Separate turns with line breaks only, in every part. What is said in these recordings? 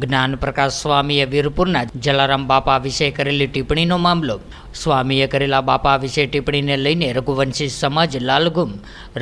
જ્ઞાન પ્રકાશ સ્વામીએ વીરપુરના જલારામ બાપા વિશે કરેલી ટિપ્પણીનો મામલો. સ્વામીએ કરેલા બાપા વિશે ટિપ્પણીને લઈને રઘુવંશી સમાજ લાલગુમ.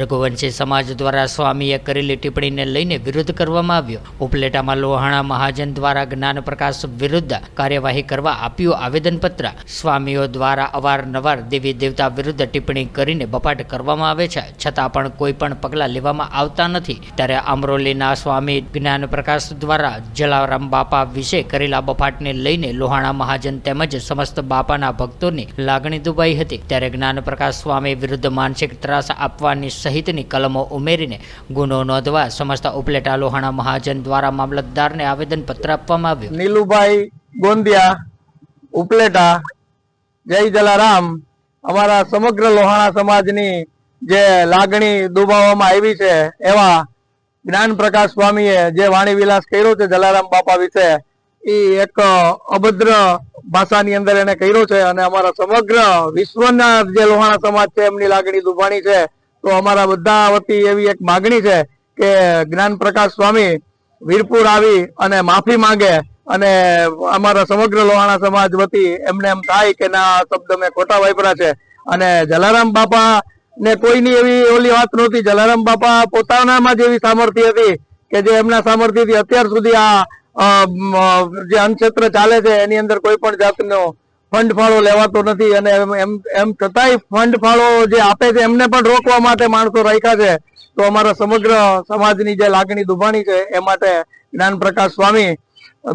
રઘુવંશી સમાજ દ્વારા સ્વામીએ કરેલી ટિપ્પણીને લઈને વિરોધ કરવામાં આવ્યો. ઉપલેટામાં લોહાણા મહાજન દ્વારા જ્ઞાન પ્રકાશ વિરુદ્ધ કાર્યવાહી કરવા આપ્યું આવેદનપત્ર. સ્વામીઓ દ્વારા અવારનવાર દેવી દેવતા વિરુદ્ધ ટિપ્પણી કરીને બફાટ કરવામાં આવે છે, છતાં પણ કોઈ પણ પગલાં લેવામાં આવતા નથી. ત્યારે અમરોલીના સ્વામી જ્ઞાન પ્રકાશ દ્વારા જલારામ બાપા વિશે કરેલા બફાટને લઈને લોહાણા મહાજન તેમજ સમસ્ત બાપાના ભક્તોની લાગણી દુભાઈ હતી. ત્યારે જ્ઞાન પ્રકાશ સ્વામી વિરુદ્ધ માનસિક ત્રાસ આપવાની સહિતની કલમો ઉમેરીને ગુનો નોંધવા સમસ્ત ઉપલેટા લોહાણા મહાજન દ્વારા મામલતદારને આવેદનપત્ર આપવામાં આવ્યું.
નીલુભાઈ ગોંદિયા, ઉપલેટા. જય જલારામ. અમારા સમગ્ર લોહાણા સમાજની જે લાગણી દુભાવવામાં આવી છે એવા જ્ઞાન પ્રકાશ સ્વામીએ જે વાણી વિલાસ કર્યો છે જલારામ બાપા વિશે, એ એક અભદ્ર ભાષાની અંદર એને કર્યો છે અને અમારા સમગ્ર વિશ્વના જે લોહાણા સમાજ છે એમની લાગણી દુભાણી છે. તો અમારા બધા વતી એવી એક માગણી છે કે જ્ઞાન પ્રકાશ સ્વામી વીરપુર આવી અને માફી માંગે અને અમારા સમગ્ર લોહાણા સમાજ વતી એમને એમ થાય કે ના, શબ્દ મેં ખોટા વાપર્યા છે. અને જલારામ બાપા ને કોઈની એવી ઓલી વાત નહોતી. જલારામ બાપા પોતાનામાં જ એવી સામર્થ્ય હતી કે જે એમના સામર્થ્યથી અત્યાર સુધી આ જે અન્નક્ષેત્ર ચાલે છે એની અંદર કોઈ પણ જાતનો ફંડ ફાળો લેવાતો નથી. અને એમ છતાંય ફંડ ફાળો જે આપે છે એમને પણ રોકવા માટે માણસો રાખ્યા છે. તો અમારા સમગ્ર સમાજની જે લાગણી દુભાણી છે એ માટે જ્ઞાન પ્રકાશ સ્વામી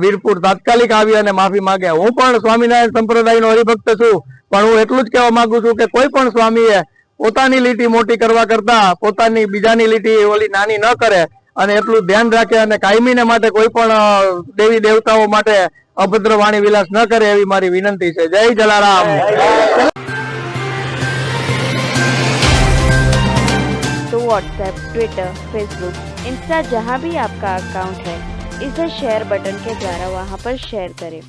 વીરપુર તાત્કાલિક આવી અને માફી માંગે. હું પણ સ્વામિનારાયણ સંપ્રદાયનો હરિભક્ત છું, પણ હું એટલું જ કહેવા માંગુ છું કે કોઈ પણ સ્વામીએ પોતાની લીટી મોટી કરવા કરતા પોતાની બીજાની લીટી ઓલી નાની ન કરે અને એટલું ધ્યાન રાખે અને કાયમીને માટે કોઈ પણ દેવી દેવતાઓ માટે અભદ્ર વાણી વિલાસ ન કરે એવી મારી વિનંતી છે. જય જલારામ.
तो व्हाट्सएप, ट्विटर, फेसबुक, इंस्टा जहाँ भी आपका अकाउंट है, इसे शेयर बटन के द्वारा वहाँ पर शेयर करें